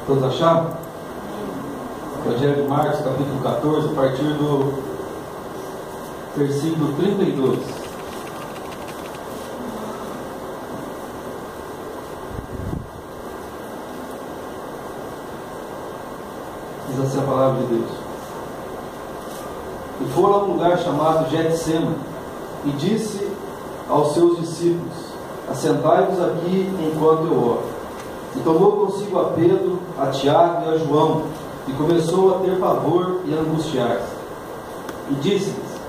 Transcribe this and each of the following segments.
Todos acharam? Evangelho de Marcos, capítulo 14, a partir do versículo 32. Diz assim a palavra de Deus: E foram a um lugar chamado Getsêmani, e disse aos seus discípulos: Assentai-vos aqui enquanto eu oro. E tomou consigo a Pedro, a Tiago e a João, e começou a ter pavor e a angustiar-se. E disse-lhes: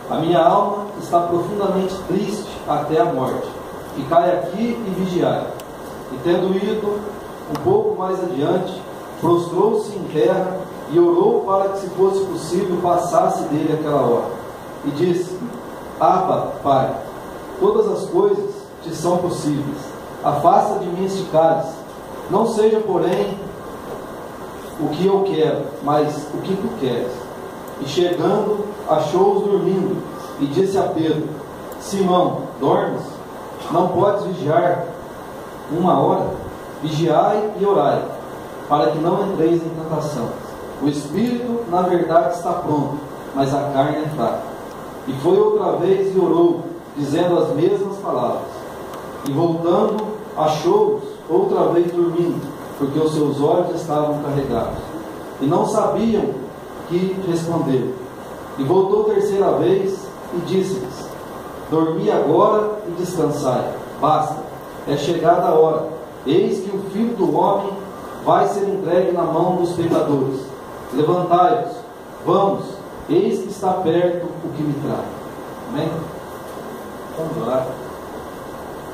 A minha alma está profundamente triste até a morte. Ficai aqui e vigiai. E tendo ido um pouco mais adiante, prostrou-se em terra e orou para que, se fosse possível, passasse dele aquela hora. E disse: Abba, Pai, todas as coisas te são possíveis. Afasta de mim este cálice. Não seja, porém, o que eu quero, mas o que tu queres. E chegando, achou-os dormindo, e disse a Pedro: Simão, dormes? Não podes vigiar 1 hora? Vigiai e orai, para que não entreis em tentação. O espírito, na verdade, está pronto, mas a carne é fraca. E foi outra vez e orou, dizendo as mesmas palavras. E voltando, achou-os outra vez dormindo, porque os seus olhos estavam carregados, e não sabiam que responder. E voltou terceira vez e disse-lhes: Dormi agora e descansai. Basta, é chegada a hora. Eis que o Filho do Homem vai ser entregue na mão dos pecadores. Levantai-vos, vamos, eis que está perto o que me traz. Amém? Vamos orar.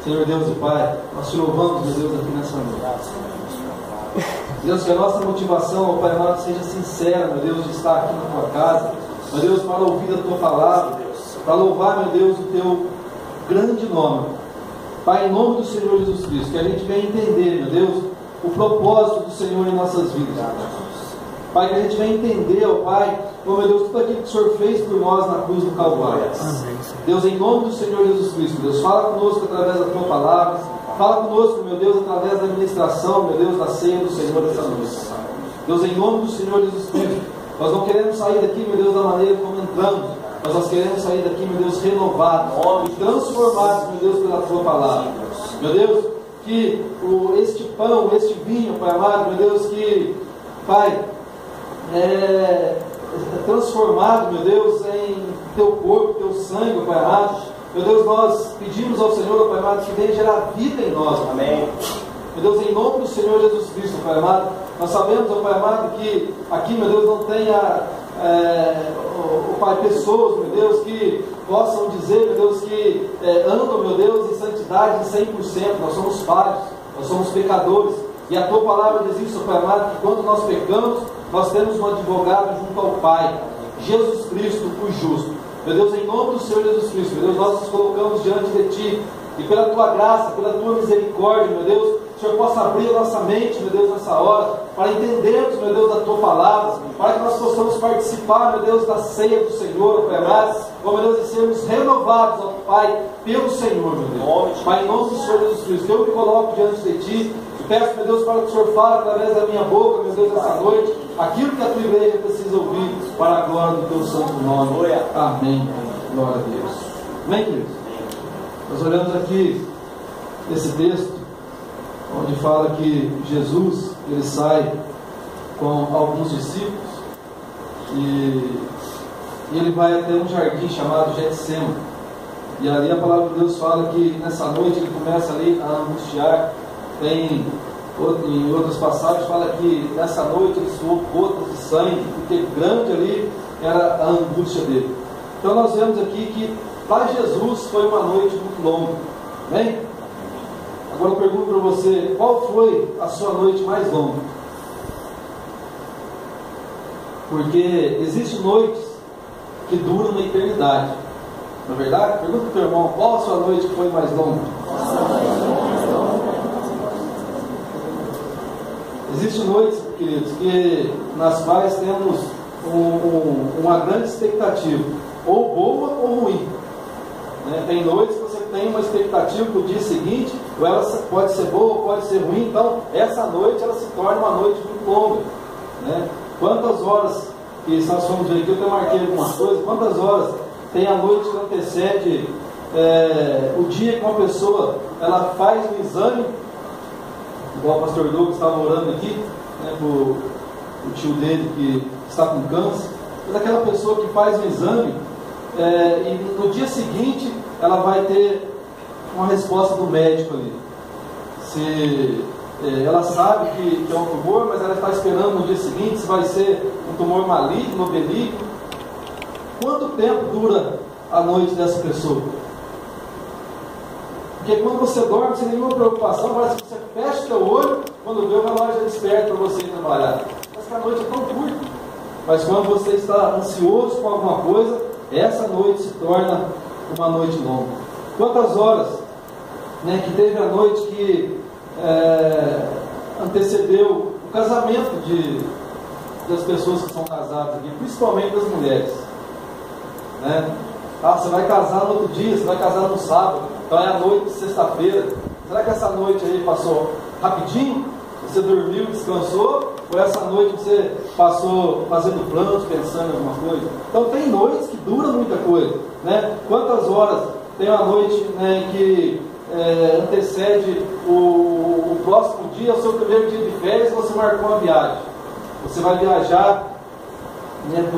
Senhor Deus e Pai, nós te louvamos, meu Deus, aqui nessa noite. Deus, que a nossa motivação, Pai amado, seja sincera, meu Deus, de estar aqui na tua casa, meu Deus, para ouvir a tua palavra, para louvar, meu Deus, o teu grande nome. Pai, em nome do Senhor Jesus Cristo, que a gente venha entender, meu Deus, o propósito do Senhor em nossas vidas. Pai, que a gente venha entender, ó Pai, oh meu Deus, tudo aquilo que o Senhor fez por nós na cruz do Calvário. Deus, em nome do Senhor Jesus Cristo, Deus, fala conosco através da tua palavra, fala conosco, meu Deus, através da administração, meu Deus, da ceia do Senhor dessa noite. Deus, em nome do Senhor Jesus Cristo, nós não queremos sair daqui, meu Deus, da maneira como entramos, mas nós queremos sair daqui, meu Deus, renovados e transformados, meu Deus, pela tua palavra. Meu Deus, que este pão, este vinho, Pai amado, meu Deus, que, Pai, é transformado, meu Deus, em teu corpo, teu sangue, Pai amado. Meu Deus, nós pedimos ao Senhor, Pai amado, que venha gerar vida em nós. Amém. Meu Deus, em nome do Senhor Jesus Cristo, Pai amado, nós sabemos, Pai amado, que aqui, meu Deus, não tenha Pai, pessoas, meu Deus, que possam dizer, meu Deus, que andam, meu Deus, em santidade em 100%. Nós somos falhos, nós somos pecadores. E a tua palavra diz isso, Pai amado, que quando nós pecamos, nós temos um advogado junto ao Pai, Jesus Cristo, o justo. Meu Deus, em nome do Senhor Jesus Cristo, meu Deus, nós nos colocamos diante de Ti, e pela Tua graça, pela Tua misericórdia, meu Deus, o Senhor possa abrir a nossa mente, meu Deus, nessa hora, para entendermos, meu Deus, da Tua palavra, para que nós possamos participar, meu Deus, da ceia do Senhor, Pai amado, meu Deus, e sermos renovados, ó Pai, pelo Senhor, meu Deus. Pai, em nome do Senhor Jesus Cristo, eu me coloco diante de Ti, e peço, meu Deus, para que o Senhor fale através da minha boca, meu Deus, nessa noite, aquilo que a Tua igreja precisa ouvir, para a glória do Teu santo nome. Amém. Glória a Deus. Amém, queridos? Nós olhamos aqui esse texto, onde fala que Jesus, ele sai com alguns discípulos, e ele vai até um jardim chamado Getsêmani. E ali a palavra de Deus fala que nessa noite ele começa ali a angustiar. Em outras passagens fala que nessa noite ele suou gotas de sangue, porque grande ali era a angústia dele. Então nós vemos aqui que para Jesus foi uma noite muito longa. Amém? Agora eu pergunto para você, qual foi a sua noite mais longa? Porque existem noites que duram uma eternidade. Não é verdade? Pergunta para o teu irmão, qual a sua noite que foi mais longa? Existem noites, queridos, nas quais temos uma grande expectativa, ou boa ou ruim. Tem noites que você tem uma expectativa para o dia seguinte, ou ela pode ser boa ou pode ser ruim. Então essa noite ela se torna uma noite muito longa, né? Quantas horas que nós fomos ver aqui, eu até marquei algumas coisas, quantas horas tem a noite que antecede o dia que uma pessoa ela faz um exame, igual o pastor Douglas estava orando aqui, né, o tio dele que está com câncer, mas aquela pessoa que faz um exame e no dia seguinte ela vai ter uma resposta do médico ali. Se ela sabe que é um tumor, mas ela está esperando no dia seguinte se vai ser um tumor maligno ou benigno. Quanto tempo dura a noite dessa pessoa? Porque quando você dorme sem nenhuma preocupação, parece que você fecha o seu olho, quando vê o relógio já desperta para você ir trabalhar. Mas que a noite é tão curta. Mas quando você está ansioso com alguma coisa, essa noite se torna uma noite longa. Quantas horas, né, que teve a noite que antecedeu o casamento das pessoas que são casadas aqui, principalmente das mulheres, né? Você vai casar no outro dia, você vai casar no sábado, então é a noite de sexta-feira. Será que essa noite aí passou rapidinho? Você dormiu, descansou? Ou essa noite você passou fazendo planos, pensando em alguma coisa? Então tem noites que duram muita coisa, né? Quantas horas tem uma noite, né, que antecede o próximo dia, o seu primeiro dia de férias, você marcou uma viagem. Você vai viajar, né,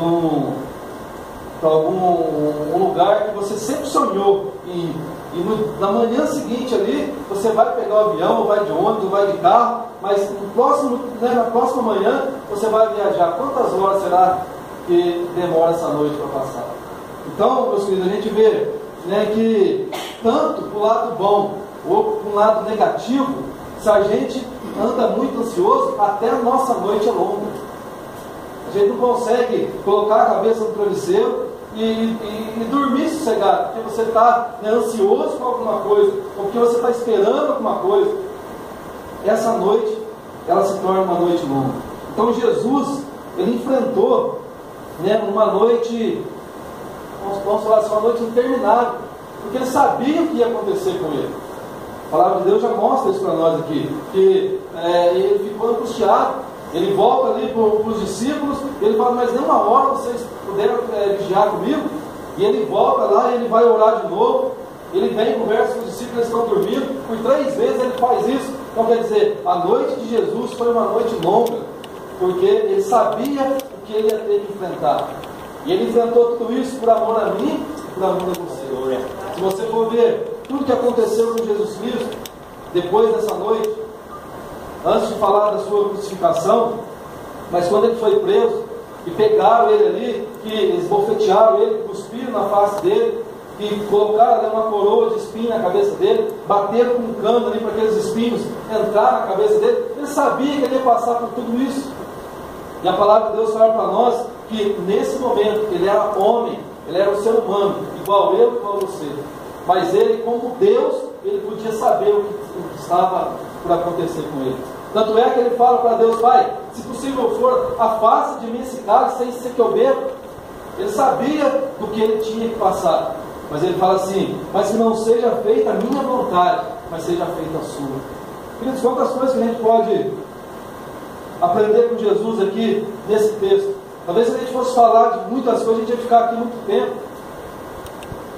para algum lugar que você sempre sonhou e na manhã seguinte ali, você vai pegar o avião, ou vai de ônibus, ou vai de carro, mas na próxima manhã você vai viajar. Quantas horas será que demora essa noite para passar? Então, meus queridos, a gente vê, né, que tanto para o lado bom ou para o lado negativo, se a gente anda muito ansioso, até a nossa noite é longa. A gente não consegue colocar a cabeça no travesseiro e dormir sossegado, porque você está, né, ansioso com alguma coisa, ou porque você está esperando alguma coisa. Essa noite, ela se torna uma noite longa. Então Jesus, ele enfrentou, né, uma noite, vamos falar assim, uma noite interminável, porque ele sabia o que ia acontecer com ele. A palavra de Deus já mostra isso para nós aqui, que ele ficou angustiado. Ele volta ali para os discípulos, ele fala, mas nem uma hora vocês puderam vigiar comigo? E ele volta lá, e ele vai orar de novo, ele vem e conversa com os discípulos, eles estão dormindo, por 3 vezes ele faz isso. Então quer dizer, a noite de Jesus foi uma noite longa, porque ele sabia o que ele ia ter que enfrentar. E ele enfrentou tudo isso por amor a mim e por amor a você. Se você for ver tudo que aconteceu com Jesus Cristo, depois dessa noite, antes de falar da sua crucificação, mas quando ele foi preso, e pegaram ele ali, que eles bofetearam ele, cuspiram na face dele, e colocaram ali uma coroa de espinho na cabeça dele, bateram com um cano ali para aqueles espinhos entrar na cabeça dele, ele sabia que ele ia passar por tudo isso. E a palavra de Deus fala para nós que nesse momento ele era homem, ele era um ser humano, igual eu, igual você. Mas ele, como Deus, ele podia saber o que estava por acontecer com ele. Tanto é que ele fala para Deus, Pai, se possível for, afaste de mim esse cálice sem ser que eu beba. Ele sabia do que ele tinha que passar. Mas ele fala assim, mas que não seja feita a minha vontade, mas seja feita a sua. Queridos, quantas coisas que a gente pode aprender com Jesus aqui nesse texto. Talvez se a gente fosse falar de muitas coisas, a gente ia ficar aqui muito tempo.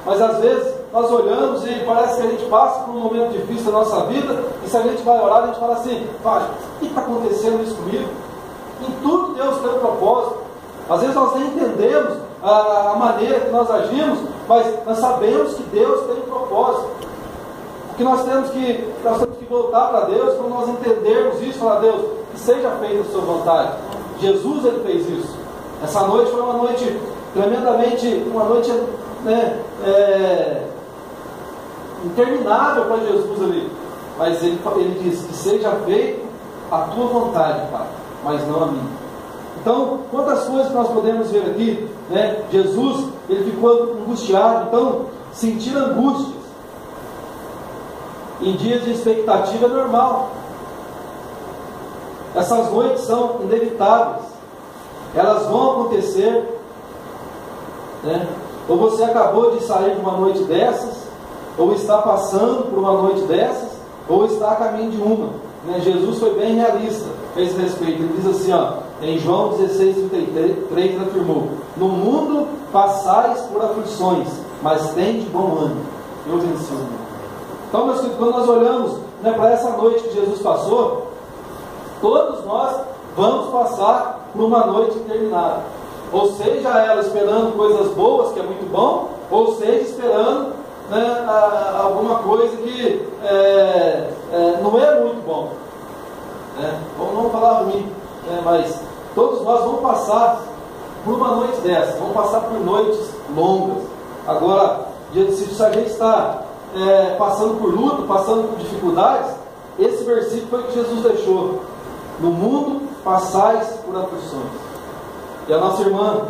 Mas às vezes nós olhamos e parece que a gente passa por um momento difícil da nossa vida, e se a gente vai orar, a gente fala assim, Pai, o que está acontecendo isso comigo? Em tudo Deus tem um propósito. Às vezes nós nem entendemos a maneira que nós agimos, mas nós sabemos que Deus tem um propósito. O que nós temos que voltar para Deus, quando nós entendermos isso, falar, Deus, que seja feita a sua vontade. Jesus, ele fez isso. Essa noite foi uma noite tremendamente, uma noite, né, interminável para Jesus ali. Mas ele disse, que seja feita a tua vontade, Pai, mas não a minha. Então, quantas coisas nós podemos ver aqui, né? Jesus, ele ficou angustiado. Então, sentir angústias em dias de expectativa é normal. Essas noites são inevitáveis, elas vão acontecer, né? Ou você acabou de sair de uma noite dessas, ou está passando por uma noite dessas, ou está a caminho de uma. Jesus foi bem realista a esse respeito. Ele diz assim, em João 16:33, ele afirmou: no mundo passais por aflições, mas tende bom ânimo, eu venci o mundo. Então, meus queridos, quando nós olhamos para essa noite que Jesus passou, todos nós vamos passar por uma noite terminada. Ou seja, ela esperando coisas boas, que é muito bom, ou seja, esperando alguma coisa que não é muito bom. Vamos falar ruim, mas todos nós vamos passar por uma noite dessa, vamos passar por noites longas. Agora, se a gente está passando por luta, passando por dificuldades, esse versículo foi o que Jesus deixou: no mundo passais por aflições. E a nossa irmã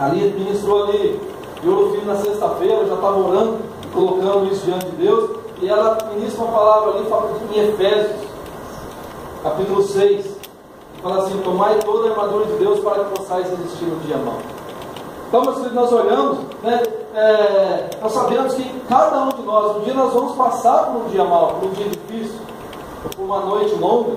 ali ministrou ali, e o filho na sexta-feira, já estava orando, colocando isso diante de Deus, e ela ministra uma palavra ali em Efésios, capítulo 6, fala assim: tomai toda a armadura de Deus para que possais resistir no dia mau. Então, meus queridos, nós olhamos, nós sabemos que cada um de nós, um dia nós vamos passar por um dia mau, por um dia difícil, por uma noite longa,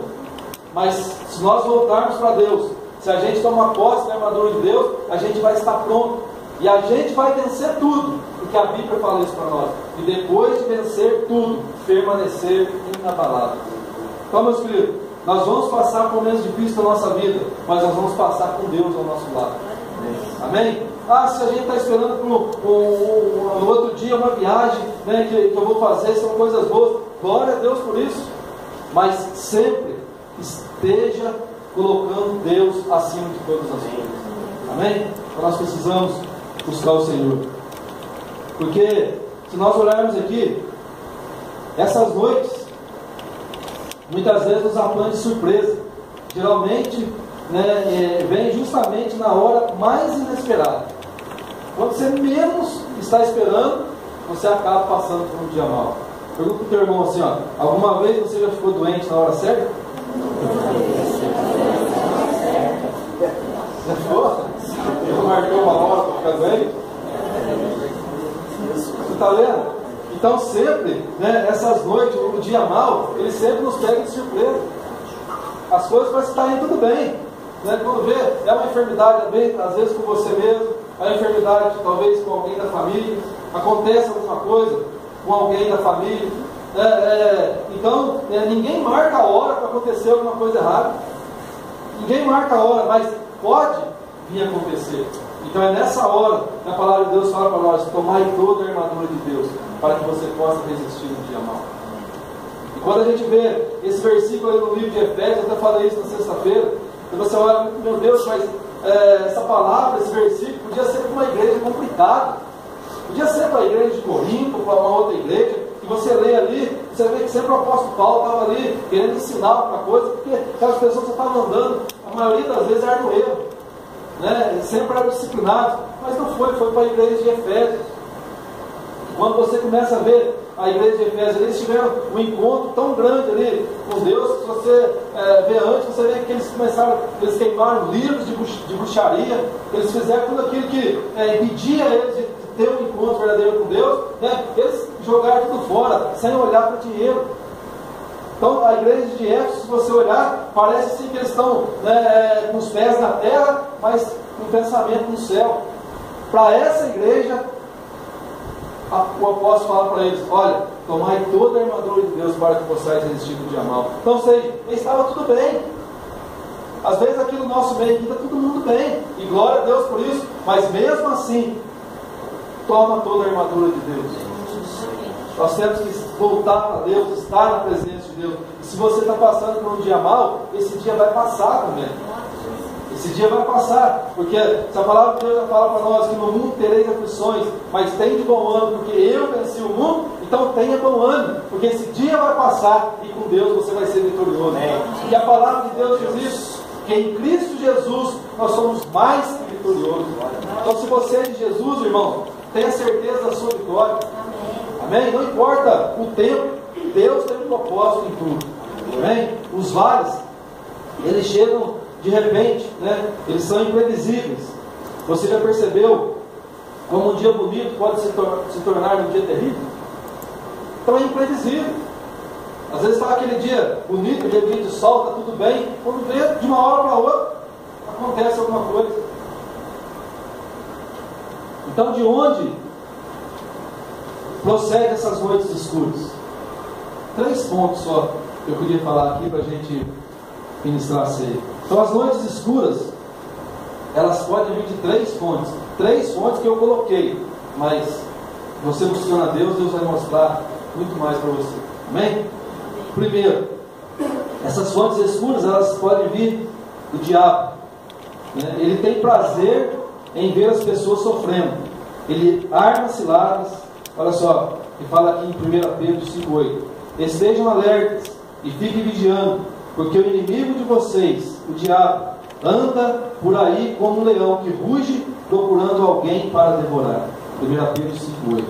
mas se nós voltarmos para Deus, se a gente tomar posse da armadura de Deus, a gente vai estar pronto, e a gente vai vencer tudo, porque a Bíblia fala isso para nós, e depois de vencer tudo, permanecer inabalável. Então, meus queridos, nós vamos passar por momentos difíceis da nossa vida, mas nós vamos passar com Deus ao nosso lado. Amém? Se a gente está esperando no outro dia uma viagem que eu vou fazer, são coisas boas, glória a Deus por isso, mas sempre esteja colocando Deus acima de todas as coisas. Amém? Então nós precisamos buscar o Senhor, porque se nós olharmos aqui, essas noites muitas vezes nos apanham de surpresa. Geralmente vem justamente na hora mais inesperada. Quando você menos está esperando, você acaba passando por um dia mau. Pergunta para o teu irmão assim: alguma vez você já ficou doente na hora certa? Já ficou? Ele marcou uma hora para ficar doente? Você está vendo? Então sempre, essas noites, o dia mau, ele sempre nos pega de surpresa. As coisas parecem estar indo tudo bem. Quando vê, é uma enfermidade, às vezes com você mesmo, é uma enfermidade talvez com alguém da família, acontece alguma coisa com alguém da família. Então, ninguém marca a hora para acontecer alguma coisa errada. Ninguém marca a hora, mas pode vir a acontecer. Então é nessa hora que a palavra de Deus fala para nós: tomai toda a armadura de Deus, para que você possa resistir no dia mau. E quando a gente vê esse versículo aí no livro de Efésios, eu até falei isso na sexta-feira, e você olha, meu Deus, mas essa palavra, esse versículo, podia ser para uma igreja complicada, podia ser para a igreja de Corinto, para uma outra igreja, e você lê ali, você vê que sempre o apóstolo Paulo estava ali querendo ensinar alguma coisa, porque aquelas pessoas que estavam andando, a maioria das vezes era no erro, sempre eram disciplinados, mas não foi para a igreja de Efésios. Quando você começa a ver a igreja de Efésios, eles tiveram um encontro tão grande ali com Deus, se você vê antes, você vê que eles queimaram livros de bruxaria, eles fizeram tudo aquilo que impedia eles de ter um encontro verdadeiro com Deus, eles jogaram tudo fora, sem olhar para o dinheiro. Então a igreja de Éfeso, se você olhar, parece assim que eles estão com os pés na terra, mas com o pensamento no céu. Para essa igreja, o apóstolo fala para eles: olha, tomai toda a armadura de Deus para que possais resistir no dia mau. Então, ou seja, estava tudo bem. Às vezes aqui no nosso meio está todo mundo bem, e glória a Deus por isso, mas mesmo assim, toma toda a armadura de Deus. Nós temos que voltar para Deus, estar na presença de Deus. E se você está passando por um dia mau, esse dia vai passar também. Esse dia vai passar, porque se a palavra de Deus já fala para nós que no mundo tereis aflições, mas tem de bom ânimo, porque eu venci o mundo, então tenha bom ânimo, porque esse dia vai passar e com Deus você vai ser vitorioso. E a palavra de Deus diz isso, que em Cristo Jesus nós somos mais que vitoriosos. Então, se você é de Jesus, irmão, tenha certeza da sua vitória. Amém? Não importa o tempo, Deus tem um propósito em tudo. Amém? Os vales, eles chegam de repente, eles são imprevisíveis. Você já percebeu como um dia bonito pode se tornar um dia terrível? Então é imprevisível. Às vezes está aquele dia bonito, dia de sol, está tudo bem. Quando vê, de uma hora para outra, acontece alguma coisa. Então, de onde procede essas noites escuras? 3 pontos só que eu queria falar aqui para a gente ministrar a ceia. Então, as noites escuras, elas podem vir de 3 fontes. 3 fontes que eu coloquei, mas você buscando a Deus, Deus vai mostrar muito mais para você. Amém? Primeiro, essas fontes escuras, elas podem vir do diabo. Né? Ele tem prazer em ver as pessoas sofrendo. Ele arma ciladas. Olha só, que fala aqui em 1 Pedro 5,8. Estejam alertas e fiquem vigiando, porque o inimigo de vocês, o diabo, anda por aí como um leão que ruge, procurando alguém para devorar. 1 Pedro 5,8.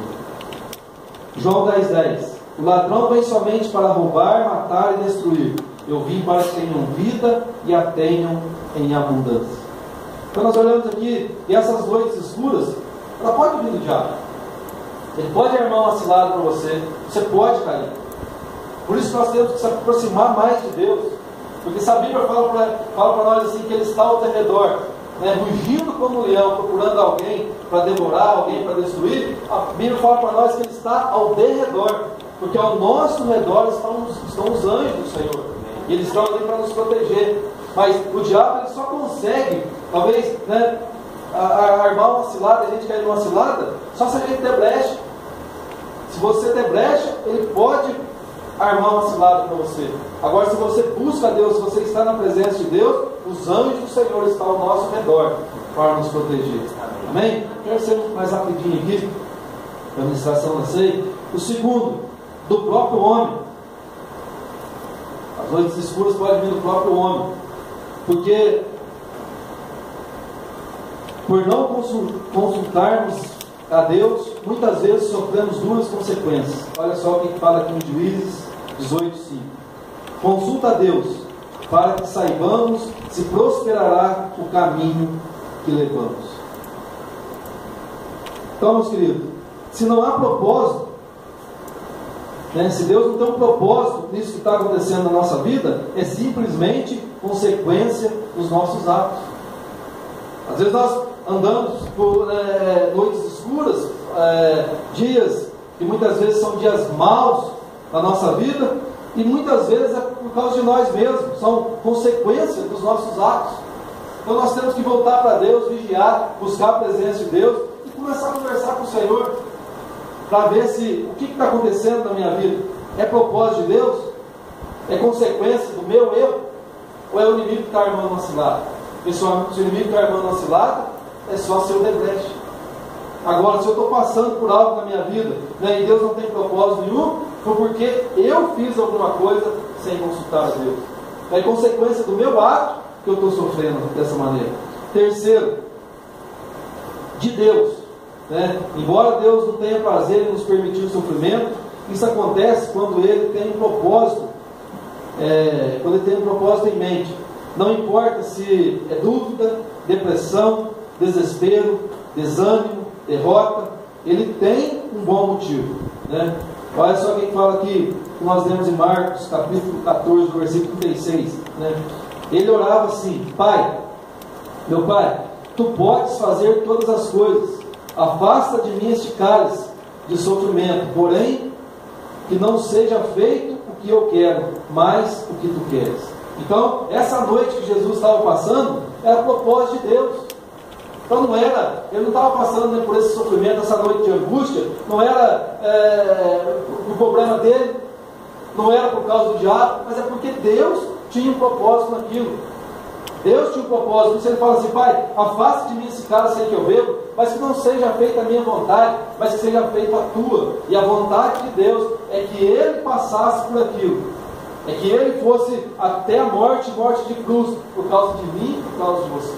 João 10,10. O ladrão vem somente para roubar, matar e destruir. Eu vim para que tenham vida e a tenham em abundância. Então nós olhamos aqui, e essas noites escuras, ela pode vir do diabo. Ele pode armar uma cilada para você, você pode cair. Por isso nós temos que se aproximar mais de Deus. Porque se a Bíblia fala para nós assim, que Ele está ao teu redor, né, rugindo como um leão, procurando alguém para devorar, alguém para destruir, a Bíblia fala para nós que Ele está ao derredor. Porque ao nosso redor estão os anjos do Senhor. E eles estão ali para nos proteger. Mas o diabo ele só consegue, talvez, né, armar uma cilada, a gente cair numa cilada, só se a gente ter brecha. Se você ter brecha, ele pode armar uma cilada para você. Agora, se você busca Deus, se você está na presença de Deus, os anjos do Senhor estão ao nosso redor para nos proteger. Amém? Quero ser mais rapidinho aqui, a administração da ceia. O segundo, do próprio homem. As noites escuras podem vir do próprio homem, porque por não consultarmos a Deus, muitas vezes sofremos duras consequências. Olha só o que fala aqui em Juízes 18:5. Consulta a Deus, para que saibamos se prosperará o caminho que levamos. Então, meus queridos, se não há propósito, né, se Deus não tem um propósito nisso que está acontecendo na nossa vida, é simplesmente consequência dos nossos atos. Às vezes nós andamos por noites escuras, dias que muitas vezes são dias maus na nossa vida, e muitas vezes é por causa de nós mesmos, são consequências dos nossos atos. Então nós temos que voltar para Deus, vigiar, buscar a presença de Deus e começar a conversar com o Senhor, para ver se o que está acontecendo na minha vida é propósito de Deus, é consequência do meu erro, ou é o inimigo que está armando uma cilada. Pessoal, se o inimigo está armando uma cilada, é só se eu der brecha. Agora, se eu estou passando por algo na minha vida, né, e Deus não tem propósito nenhum, foi porque eu fiz alguma coisa sem consultar a Deus. É consequência do meu ato que eu estou sofrendo dessa maneira. Terceiro, de Deus. Né? Embora Deus não tenha prazer em nos permitir o sofrimento, isso acontece quando Ele tem um propósito, quando Ele tem um propósito em mente. Não importa se é dúvida, depressão, desespero, desânimo, derrota, Ele tem um bom motivo. Né? Olha só quem fala aqui, que nós lemos em Marcos, capítulo 14, versículo 36. Né? Ele orava assim: Pai, meu Pai, Tu podes fazer todas as coisas, afasta de mim este cálice de sofrimento, porém, que não seja feito o que eu quero, mas o que Tu queres. Então, essa noite que Jesus estava passando, era propósito de Deus. Então não era, ele não estava passando por esse sofrimento, essa noite de angústia, não era o problema dele, não era por causa do diabo, mas é porque Deus tinha um propósito naquilo. Deus tinha um propósito. Por isso ele fala assim: Pai, afasta de mim esse cálice sem que eu bebo, mas que não seja feita a minha vontade, mas que seja feita a tua. E a vontade de Deus é que ele passasse por aquilo, é que ele fosse até a morte de cruz, por causa de mim e por causa de você.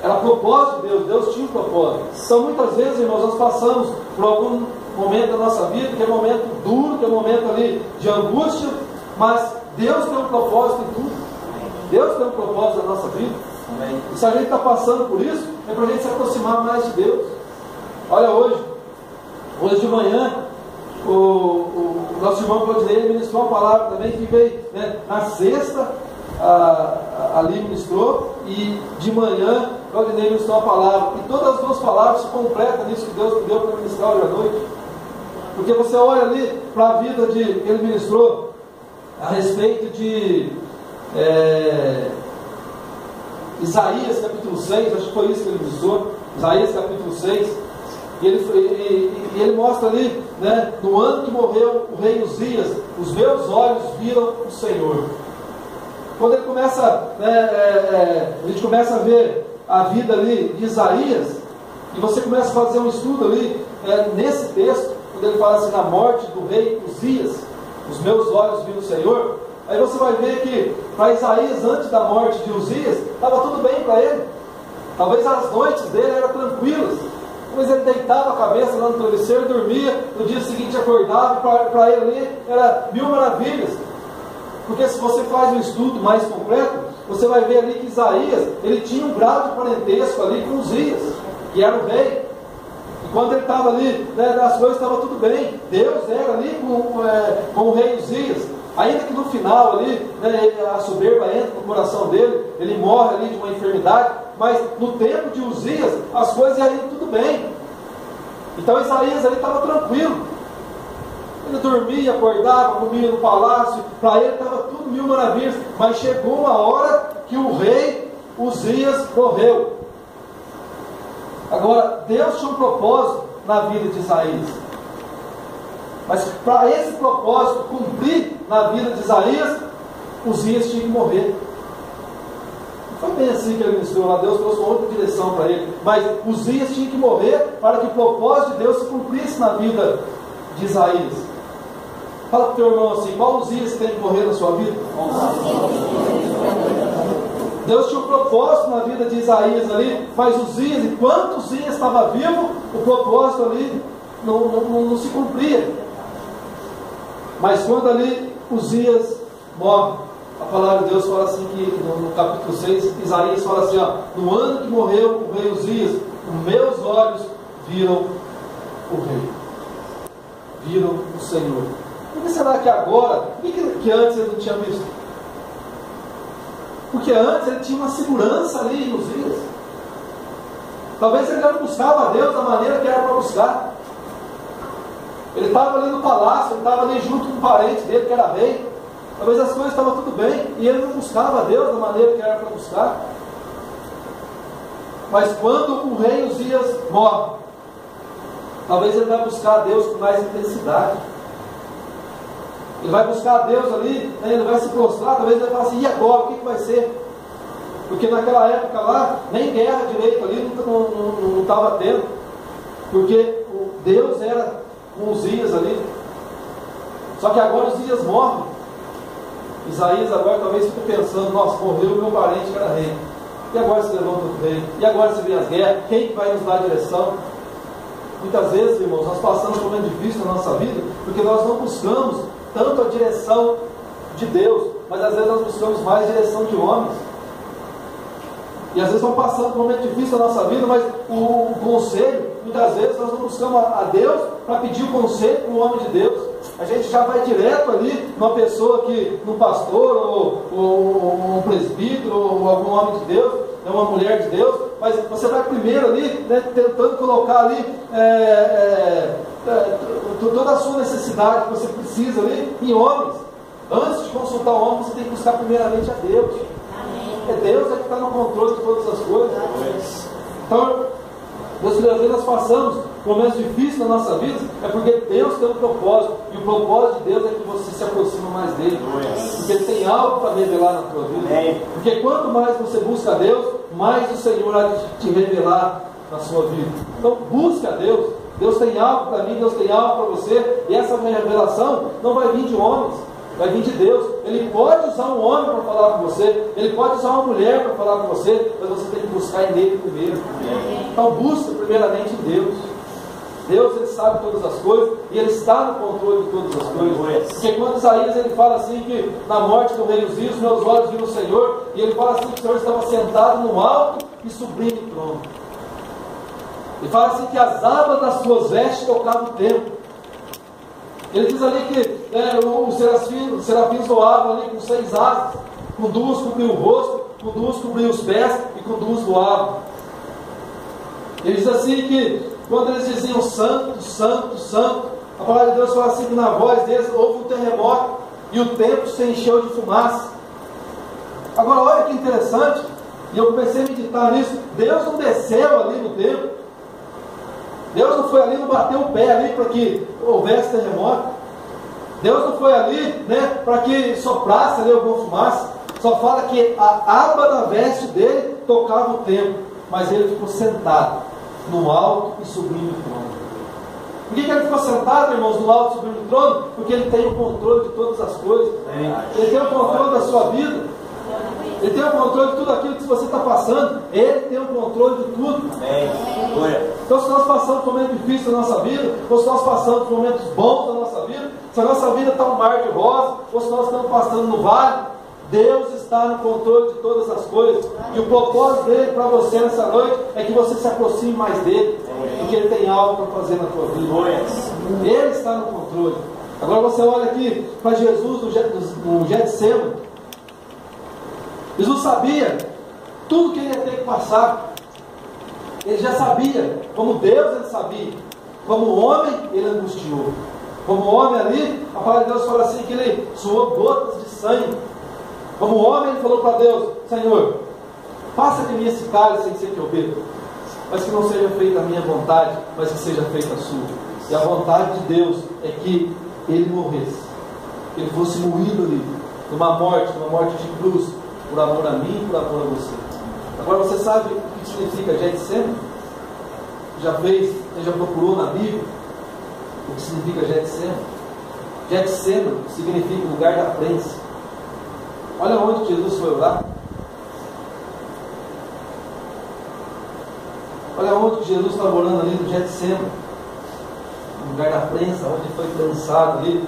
Era propósito de Deus, Deus tinha um propósito. Então muitas vezes, irmãos, nós passamos por algum momento da nossa vida, que é um momento duro, que é um momento ali de angústia, mas Deus tem um propósito em tudo. Deus tem um propósito na nossa vida. Amém. E se a gente está passando por isso, é para a gente se aproximar mais de Deus. Olha, hoje de manhã, o nosso irmão Claudinei ministrou uma palavra também que veio, né, na sexta, ali ministrou, e de manhã Claudinei ministrou uma palavra, e todas as duas palavras se completam nisso que Deus me deu para ministrar hoje à noite. Porque você olha ali para a vida que ele ministrou a respeito de Isaías capítulo 6, acho que foi isso que ele ministrou, Isaías capítulo 6, e ele mostra ali, né, no ano que morreu o rei Uzias, os meus olhos viram o Senhor. Quando ele começa, a gente começa a ver a vida ali de Isaías, e você começa a fazer um estudo ali, nesse texto, quando ele fala assim, na morte do rei Uzias, os meus olhos viram o Senhor, aí você vai ver que para Isaías, antes da morte de Uzias, estava tudo bem para ele. Talvez as noites dele eram tranquilas, mas ele deitava a cabeça lá no travesseiro, dormia, no dia seguinte acordava, e para ele ali era mil maravilhas. Porque se você faz um estudo mais completo, você vai ver ali que Isaías, ele tinha um grau de parentesco ali com Uzias, que era o rei. E quando ele estava ali, né, as coisas estavam tudo bem. Deus era ali com o rei Uzias. Ainda que no final ali, né, a soberba entra no coração dele, ele morre ali de uma enfermidade, mas no tempo de Uzias, as coisas iam indo tudo bem. Então Isaías ali estava tranquilo. Ele dormia, acordava, comia no palácio, para ele estava tudo mil maravilhas. Mas chegou uma hora que o rei Uzias morreu. Agora, Deus tinha um propósito na vida de Isaías. Mas para esse propósito cumprir na vida de Isaías, Uzias tinha que morrer. Não foi bem assim que ele ministrou lá, Deus trouxe uma outra direção para ele. Mas Uzias tinha que morrer para que o propósito de Deus se cumprisse na vida de Isaías. Fala para o teu irmão assim, qual Uzias tem que morrer na sua vida? Deus tinha um propósito na vida de Isaías ali, mas Uzias, enquanto Uzias estava vivo, o propósito ali não se cumpria. Mas quando ali Uzias morre, a palavra de Deus fala assim que no capítulo 6, Isaías fala assim, ó, no ano que morreu o rei Uzias, os meus olhos viram o rei, viram o Senhor. Por que será que agora, por que antes ele não tinha visto? Porque antes ele tinha uma segurança ali em Uzias. Talvez ele não buscava a Deus da maneira que era para buscar. Ele estava ali no palácio, ele estava ali junto com o parente dele que era rei. Talvez as coisas estavam tudo bem e ele não buscava a Deus da maneira que era para buscar. Mas quando o rei Uzias morre, talvez ele vai buscar a Deus com mais intensidade. Ele vai buscar a Deus ali, né, ele vai se prostrar, talvez ele vai falar assim, e agora, o que vai ser? Porque naquela época lá, nem guerra direito ali não estava tendo, porque Deus era com Uzias ali. Só que agora Uzias morre. Isaías agora talvez fique pensando, nossa, morreu o meu parente que era rei. E agora se levanta o rei? E agora se vem as guerras? Quem vai nos dar a direção? Muitas vezes, irmãos, nós passamos por um momento difícil na nossa vida, porque nós não buscamos tanto a direção de Deus, mas às vezes nós buscamos mais a direção de homens. E às vezes estamos passando por um momento difícil na nossa vida, mas o conselho, muitas vezes nós não buscamos a Deus para pedir o conselho para o homem de Deus. A gente já vai direto ali numa pessoa que, num pastor, ou um presbítero, ou algum homem de Deus, uma mulher de Deus, mas você vai primeiro ali, né, tentando colocar ali toda a sua necessidade que você precisa ali em homens. Antes de consultar o homem, você tem que buscar primeiramente a Deus. É Deus que está no controle de todas as coisas. Então, Deus, às vezes nós passamos momentos difíceis na nossa vida, é porque Deus tem um propósito, e o propósito de Deus é que você se aproxima mais dele, porque Ele tem algo para revelar na tua vida. Porque quanto mais você busca a Deus, mais o Senhor há de te revelar na sua vida. Então busca a Deus. Deus tem algo para mim, Deus tem algo para você, e essa revelação não vai vir de homens, vai vir de Deus. Ele pode usar um homem para falar com você, ele pode usar uma mulher para falar com você, mas você tem que buscar em Ele primeiro. Então busca primeiramente em Deus. Deus, Ele sabe todas as coisas, e Ele está no controle de todas as coisas. Porque quando Isaías ele fala assim que na morte do rei Uzias, meus olhos viram o Senhor, e ele fala assim que o Senhor estava sentado no alto e sublime trono. Ele fala assim que as abas das suas vestes tocavam o templo. Ele diz ali que os serafins voavam ali com 6 asas, com 2 cobriam o rosto, com 2 cobriam os pés e com 2 voavam. Ele diz assim que quando eles diziam santo, santo, santo, a palavra de Deus fala assim que na voz deles houve um terremoto e o templo se encheu de fumaça. Agora olha que interessante, e eu comecei a meditar nisso. Deus não desceu ali no templo, Deus não foi ali, não bateu o pé ali para que houvesse terremoto. Deus não foi ali, né, para que soprasse ali alguma fumaça. Só fala que a aba da veste dele tocava o templo, mas ele ficou sentado no alto e sublime trono. Por que ele ficou sentado, irmãos, no alto e sublime trono? Porque ele tem o controle de todas as coisas. Ele tem o controle da sua vida. Ele tem o controle de tudo aquilo que você está passando. Ele tem o controle de tudo. Então, se nós passamos por momentos difíceis na nossa vida, ou se nós passamos por momentos bons na nossa vida, se a nossa vida está um mar de rosa, ou se nós estamos passando no vale, Deus está no controle de todas as coisas. E o propósito dele para você nessa noite é que você se aproxime mais dele, porque ele tem algo para fazer na tua vida. Ele está no controle. Agora você olha aqui para Jesus no Getsemane. Jesus sabia tudo que ele ia ter que passar. Ele já sabia. Como Deus ele sabia. Como homem ele angustiou. Como homem ali, a palavra de Deus fala assim que ele suou gotas de sangue. Como homem ele falou para Deus: Senhor, passa de mim esse cálice sem ser que eu beba, mas que não seja feita a minha vontade, mas que seja feita a sua. E a vontade de Deus é que ele morresse, que ele fosse moído ali, numa morte de cruz, por amor a mim e por amor a você. Agora você sabe o que significa Getsemane? Você já procurou na Bíblia o que significa Getsemane? Getsemane significa lugar da prensa. Olha onde Jesus foi orar. Olha onde Jesus estava orando ali no Getsemane, no lugar da prensa, onde ele foi prensado ali,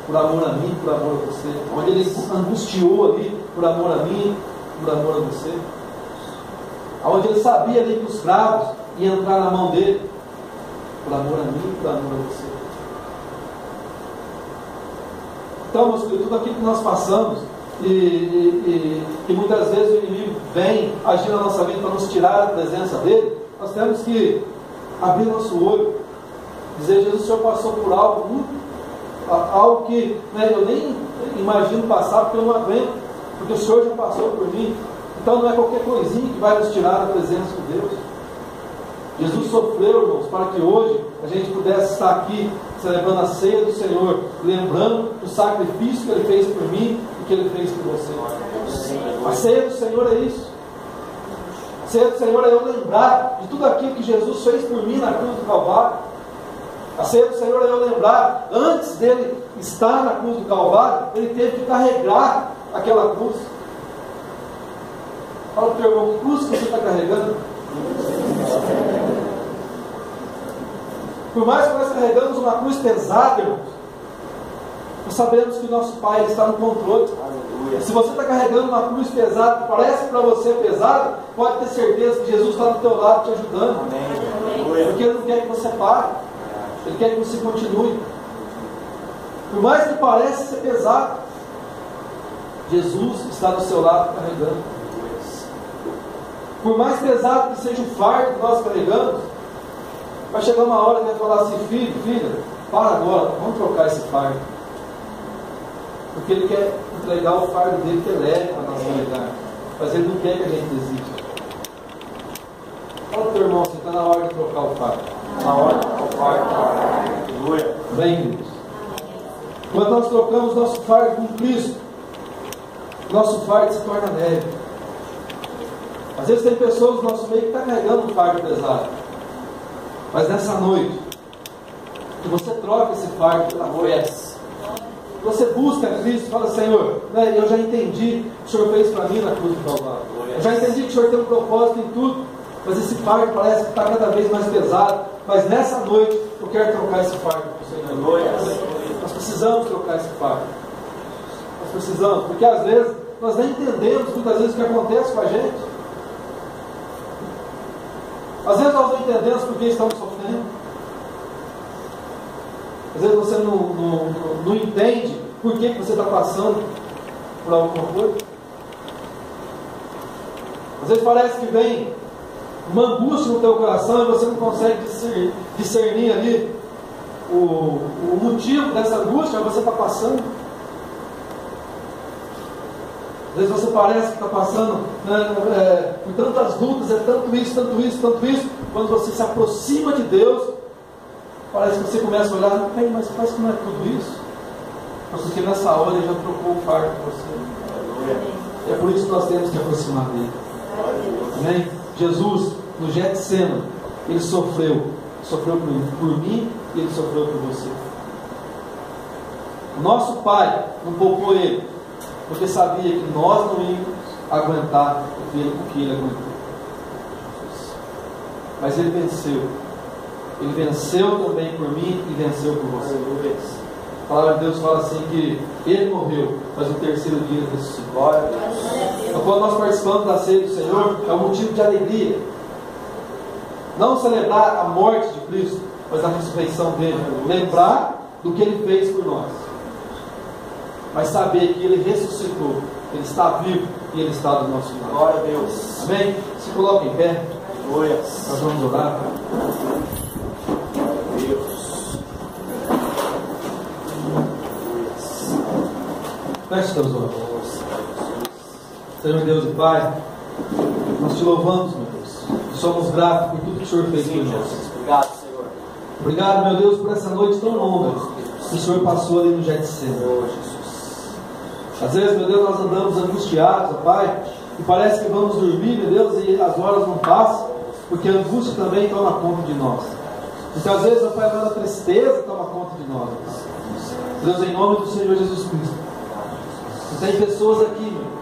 por amor a mim, por amor a você. Onde ele angustiou ali, por amor a mim, por amor a você. Onde ele sabia ali que os cravos iam entrar na mão dele, por amor a mim, por amor a você. Então, meus queridos, tudo aquilo que nós passamos, e muitas vezes o inimigo vem agir na nossa vida para nos tirar da presença dele, nós temos que abrir nosso olho, dizer: Jesus, o Senhor passou por algo que, né, eu nem imagino passar, porque eu não aguento, porque o Senhor já passou por mim. Então não é qualquer coisinha que vai nos tirar da presença de Deus. Jesus sofreu, irmãos, para que hoje a gente pudesse estar aqui celebrando a ceia do Senhor, lembrando do sacrifício que Ele fez por mim e que Ele fez por você. A ceia do Senhor é isso. A ceia do Senhor é eu lembrar de tudo aquilo que Jesus fez por mim na cruz do Calvário. A ceia do Senhor é eu lembrar, antes dele estar na cruz do Calvário, ele teve que carregar aquela cruz. Fala para o teu irmão: que cruz que você está carregando? Por mais que nós carregamos uma cruz pesada, irmãos, nós sabemos que o nosso Pai está no controle. Se você está carregando uma cruz pesada que parece para você pesada, pode ter certeza que Jesus está do teu lado te ajudando. Porque Ele não quer que você pare, Ele quer que você continue. Por mais que pareça ser pesado, Jesus está do seu lado carregando. Por mais pesado que seja o fardo que nós carregamos, vai chegar uma hora que ele vai falar assim: filho, filha, para agora, vamos trocar esse fardo. Porque ele quer entregar o fardo dele que é leve para nós carregar, mas ele não quer que a gente desista. Fala para o teu irmão: você está na hora de trocar o fardo. Na hora de trocar o fardo. Bem, queridos, quando nós trocamos nosso fardo com Cristo, nosso fardo se torna leve. Às vezes tem pessoas no nosso meio que estão carregando um fardo pesado, mas nessa noite, que você troca esse fardo pela fé, você busca Cristo e fala: Senhor, né, eu já entendi o que o Senhor fez para mim na cruz do Calvário, eu já entendi que o Senhor tem um propósito em tudo, mas esse fardo parece que está cada vez mais pesado, mas nessa noite eu quero trocar esse fardo com o Senhor. Nós precisamos trocar esse fardo, nós precisamos, porque às vezes nós nem entendemos muitas vezes o que acontece com a gente. Às vezes nós não entendemos por que estamos sofrendo. Às vezes você não entende por que você está passando por alguma coisa. Às vezes parece que vem uma angústia no teu coração e você não consegue discernir ali o motivo dessa angústia, mas você está passando. Às vezes você parece que está passando por tantas lutas, é tanto isso, tanto isso, tanto isso. Quando você se aproxima de Deus, parece que você começa a olhar, mas parece que não é tudo isso. Porque nessa hora Ele já trocou o fardo com você. É por isso que nós temos que aproximar dele. Amém? Jesus, no Getsêmani, Ele sofreu por mim e Ele sofreu por você. Nosso Pai não poupou Ele, porque sabia que nós não íamos aguentar o que Ele aguentou. Mas Ele venceu. Ele venceu também por mim e venceu por você. A palavra de Deus fala assim que Ele morreu, mas no terceiro dia Ele ressuscitou. Então, quando nós participamos da ceia do Senhor, é um motivo de alegria. Não celebrar a morte de Cristo, mas a ressurreição dele. Lembrar do que Ele fez por nós. Mas saber que Ele ressuscitou, Ele está vivo e Ele está do nosso lado. Glória a Deus. Amém? Se coloque em pé. Glória. Nós vamos orar. Feche teus olhos. Senhor Deus e Pai, nós te louvamos, meu Deus. E somos gratos por tudo que o Senhor fez por nós. Obrigado, Senhor. Obrigado, meu Deus, por essa noite tão longa que o Senhor passou ali no Getsêmani. Às vezes, meu Deus, nós andamos angustiados, ó Pai, e parece que vamos dormir, meu Deus, e as horas não passam, porque a angústia também toma conta de nós. Então, às vezes, ó Pai, a tristeza toma conta de nós. Deus, em nome do Senhor Jesus Cristo. Tem pessoas aqui, meu Deus,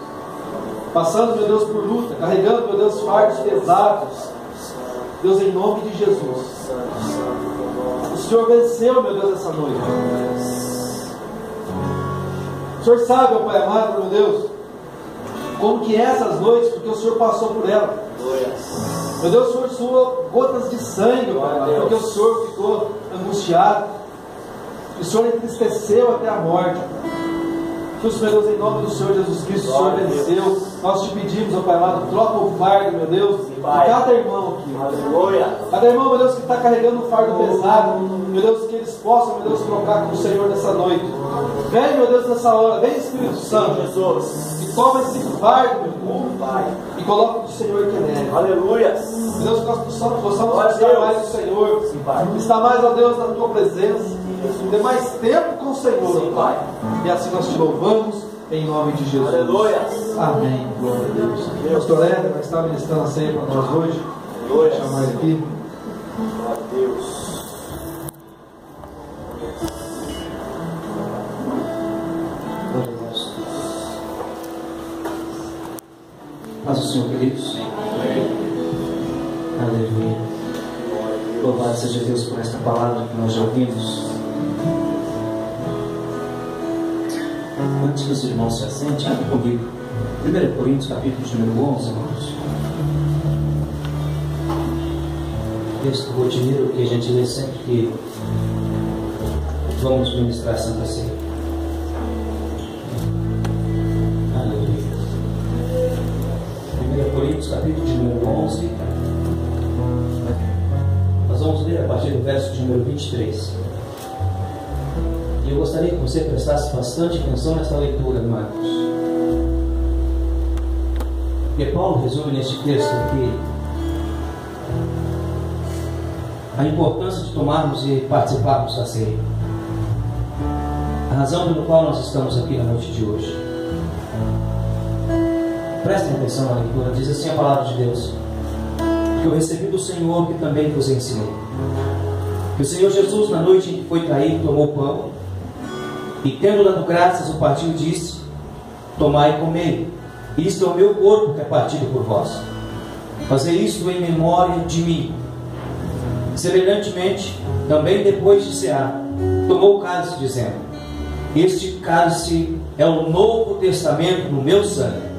passando, meu Deus, por luta, carregando, meu Deus, fardos pesados. Deus, em nome de Jesus. O Senhor venceu, meu Deus, essa noite. O Senhor sabe, ó Pai amado, meu Deus, como que é essas noites, porque o Senhor passou por ela. Meu Deus, o Senhor suou gotas de sangue, Pai amado, porque o Senhor ficou angustiado. O Senhor entristeceu até a morte. Deus, meu Deus, em nome do Senhor Jesus Cristo, o Senhor venceu. Nós te pedimos, ó Pai amado, troca o fardo, meu Deus, de cada irmão aqui. Aleluia. Cada irmão, meu Deus, que está carregando um fardo pesado, meu Deus, que eles possam, meu Deus, trocar com o Senhor nessa noite. Vem, meu Deus, nessa hora, vem, Espírito Santo, Jesus, e toma esse fardo, meu Deus, Pai, e coloca no Senhor que é leve. aleluia. Meu Deus, que nós possamos buscar mais o Senhor, estar mais, ó Deus, na tua presença, ter mais tempo com o Senhor. Sim, Pai. E assim nós te louvamos em nome de Jesus. Aleluia. Amém. Glória a Deus. Pastor Éder vai estar ministrando a ceia para nós hoje. Vou chamar ele aqui. Glória a Deus. Paz do Senhor, queridos. Aleluia. Louvado seja Deus por esta palavra que nós já ouvimos. Antes que os irmãos se assentem, abre comigo 1 Coríntios, capítulo de número 11, irmãos. Texto rotineiro que a gente lê sempre que vamos ministrar a Santa Ceia. Aleluia. 1 Coríntios, capítulo de número 11. Nós vamos ler a partir do verso de número 23. E eu gostaria que você prestasse bastante atenção nessa leitura, Marcos. Porque Paulo resume neste texto aqui a importância de tomarmos e participarmos da ceia. A razão pela qual nós estamos aqui na noite de hoje. Prestem atenção na leitura. Diz assim a palavra de Deus: que eu recebi do Senhor, que também vos ensinei. Que o Senhor Jesus, na noite em que foi traído, tomou o pão, e tendo dado graças, o partiu e disse: tomai e comei, isto é o meu corpo que é partido por vós. Fazei isto em memória de mim. Semelhantemente, também depois de cear, tomou o cálice, dizendo: este cálice é o novo testamento no meu sangue.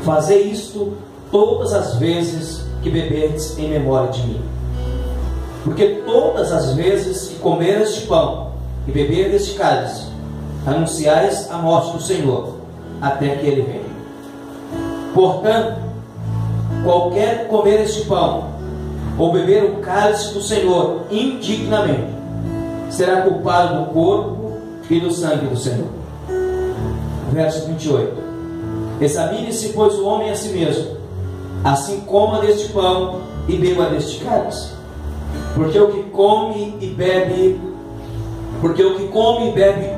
Fazei isto todas as vezes que beberdes em memória de mim. Porque todas as vezes que comer este pão e beber deste cálice, anunciais a morte do Senhor, até que Ele venha. Portanto, qualquer que comer este pão, ou beber o cálice do Senhor indignamente, será culpado do corpo e do sangue do Senhor. Verso 28. Examine-se, pois, o homem a si mesmo, assim coma deste pão e beba deste cálice. Porque o que come e bebe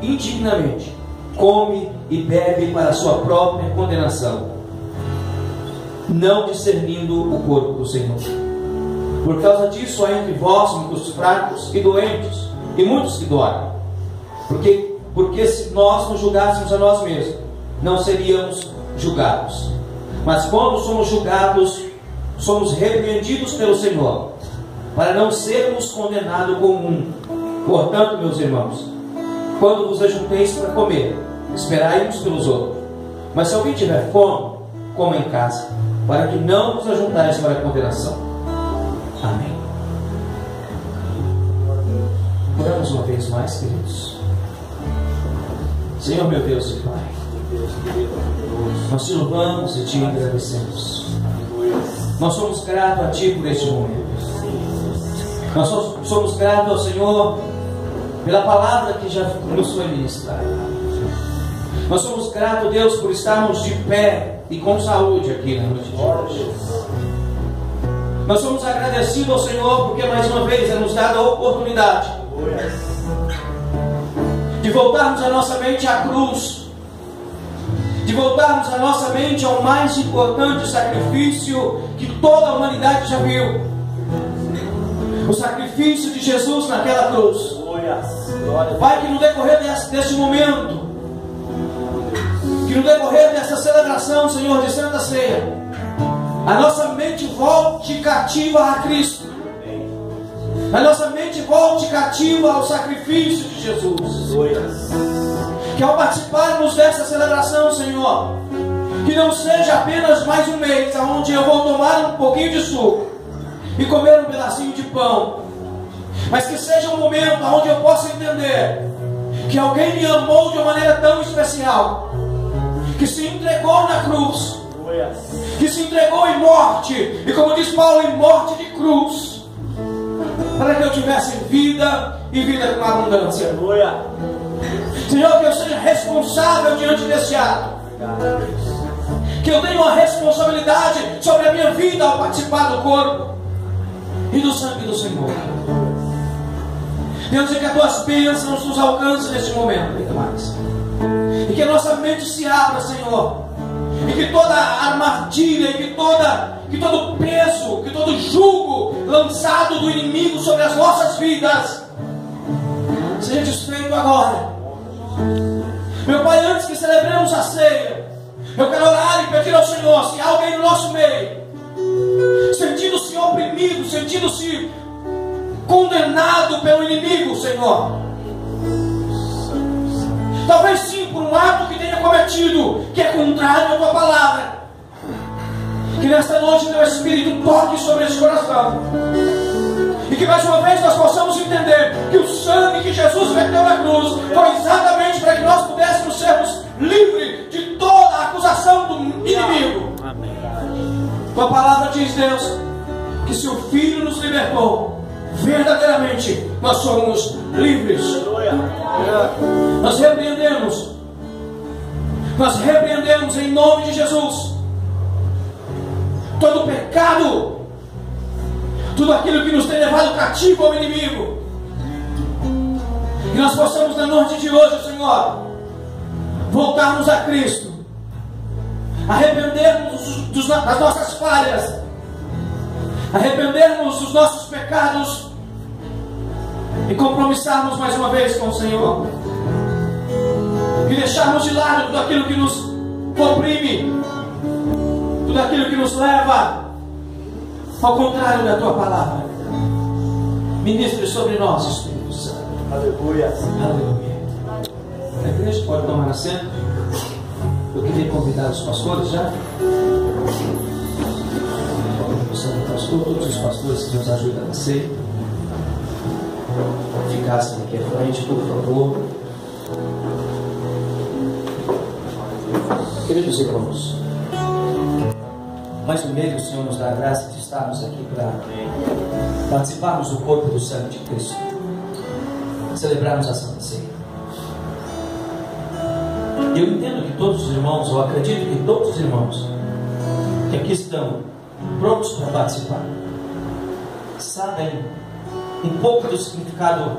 indignamente, come e bebe para a sua própria condenação, não discernindo o corpo do Senhor. Por causa disso há entre vós muitos fracos e doentes, e muitos que dormem. Porque se nós nos julgássemos a nós mesmos, não seríamos julgados. Mas quando somos julgados, somos repreendidos pelo Senhor, para não sermos condenados com um. Portanto, meus irmãos, quando vos ajunteis para comer, esperai uns pelos outros. Mas se alguém tiver fome, coma em casa, para que não vos ajuntais para a condenação. Amém. Oramos uma vez mais, queridos. Senhor, meu Deus e Pai, nós te louvamos e te agradecemos. Nós somos gratos a Ti por este momento. Nós somos gratos ao Senhor pela palavra que já nos foi ministrada. Nós somos gratos, Deus, por estarmos de pé e com saúde aqui na noite de hoje. Nós somos agradecidos ao Senhor porque mais uma vez é nos dada a oportunidade de voltarmos a nossa mente à cruz, de voltarmos a nossa mente ao mais importante sacrifício que toda a humanidade já viu: o sacrifício de Jesus naquela cruz. Pai, que no decorrer deste momento, que no decorrer dessa celebração, Senhor, de Santa Ceia, a nossa mente volte cativa a Cristo, a nossa mente volte cativa ao sacrifício de Jesus. Que ao participarmos dessa celebração, Senhor, que não seja apenas mais um mês onde eu vou tomar um pouquinho de suco e comer um pedacinho de pão, mas que seja um momento onde eu possa entender que alguém me amou de uma maneira tão especial, que se entregou na cruz, que se entregou em morte, e como diz Paulo, em morte de cruz, para que eu tivesse vida e vida com abundância. Senhor, que eu seja responsável diante desse ato, que eu tenha uma responsabilidade sobre a minha vida ao participar do corpo e do sangue do Senhor. Deus, que as tuas bênçãos nos alcancem neste momento, ainda mais, e que a nossa mente se abra, Senhor, e que toda armadilha, que todo peso, que todo jugo lançado do inimigo sobre as nossas vidas seja desfeito agora. Meu Pai, antes que celebremos a ceia, eu quero orar e pedir ao Senhor, se há alguém no nosso meio sentindo-se oprimido, sentindo-se condenado pelo inimigo, Senhor, talvez sim por um ato que tenha cometido, que é contrário à tua palavra, que nesta noite teu Espírito toque sobre esse coração, e que mais uma vez nós possamos entender que o sangue que Jesus verteu na cruz foi exatamente para que nós pudéssemos sermos livres de toda a acusação do inimigo. Amém. Tua palavra diz, Deus, que se o Filho nos libertou, verdadeiramente nós somos livres. Nós repreendemos em nome de Jesus todo pecado, tudo aquilo que nos tem levado cativo ao inimigo. Que nós possamos na noite de hoje, Senhor, voltarmos a Cristo, arrependermos das nossas falhas, arrependermos dos nossos pecados e compromissarmos mais uma vez com o Senhor, e deixarmos de lado tudo aquilo que nos oprime, tudo aquilo que nos leva ao contrário da tua palavra. Ministre sobre nós, Espírito Santo. Aleluia. Aleluia. A igreja pode tomar assento. Eu queria convidar os pastores já. Pastor, todos os pastores que nos ajudam a ceia, ficar chegassem aqui à frente, por favor. Queridos irmãos, mais um mês o Senhor nos dá a graça de estarmos aqui para participarmos do corpo e do sangue de Cristo, celebrarmos a Santa Ceia. Eu entendo que todos os irmãos, eu acredito que todos os irmãos que aqui estão prontos para participar, sabem um pouco do significado,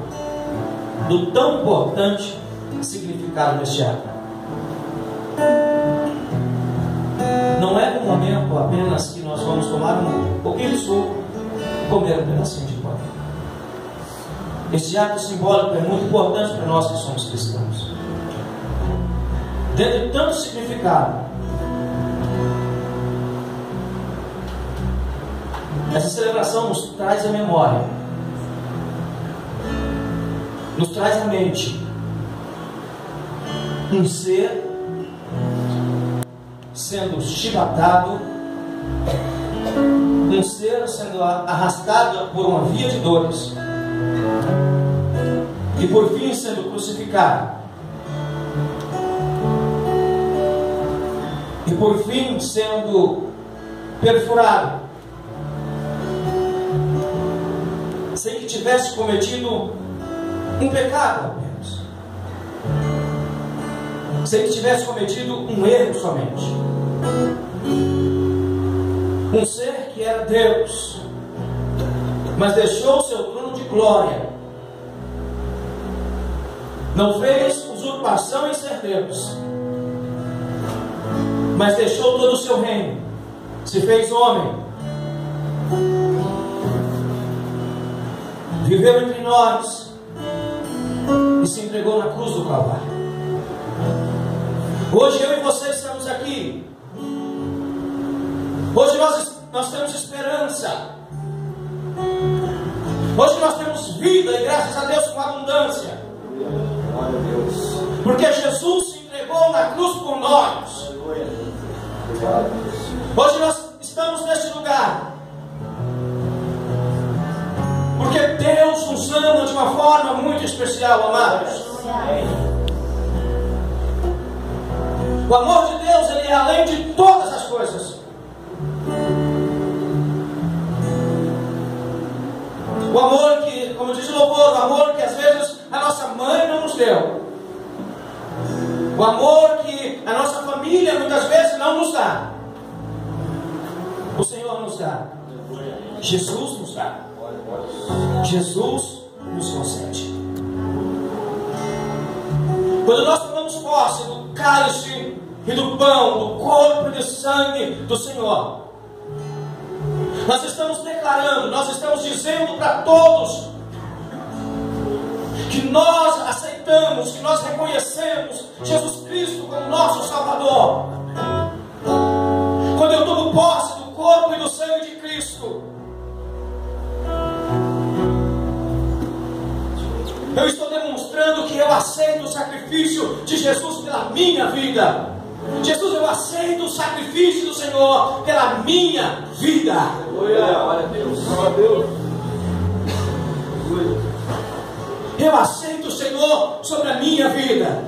do tão importante significado deste ato. Não é um momento apenas que nós vamos tomar um pouquinho de suco e comer um pedacinho de pão. Este ato simbólico é muito importante para nós que somos cristãos. Dentro de tanto significado, essa celebração nos traz a memória, nos traz à mente um ser sendo chibatado, um ser sendo arrastado por uma via de dores e por fim sendo crucificado, e por fim sendo perfurado, sem que tivesse cometido um pecado apenas, sem que tivesse cometido um erro somente. Um ser que era Deus, mas deixou o seu trono de glória, não fez usurpação em ser Deus, mas deixou todo o seu reino, se fez homem, viveu entre nós e se entregou na cruz do Calvário. Hoje eu e você estamos aqui. Hoje nós temos esperança. Hoje nós temos vida e graças a Deus com abundância. Glória a Deus. Porque Jesus se entregou na cruz por nós. Obrigado, Deus. Hoje nós estamos neste lugar porque Deus nos ama de uma forma muito especial, amados. O amor de Deus, ele é além de todas as coisas. O amor que, como diz o louvor, o amor que às vezes a nossa mãe não nos deu. O amor que a nossa família muitas vezes não nos dá. O Senhor nos dá. Jesus nos dá. Jesus nos concede. Quando nós tomamos posse do cálice e do pão, do corpo e do sangue do Senhor, nós estamos declarando, nós estamos dizendo para todos que nós aceitamos, que nós reconhecemos Jesus Cristo como nosso Salvador. Quando eu tomo posse do corpo e do sangue de Cristo, eu estou demonstrando que eu aceito o sacrifício de Jesus pela minha vida. Jesus, eu aceito o sacrifício do Senhor pela minha vida. Glória a Deus. Glória a Deus. Eu aceito o Senhor sobre a minha vida.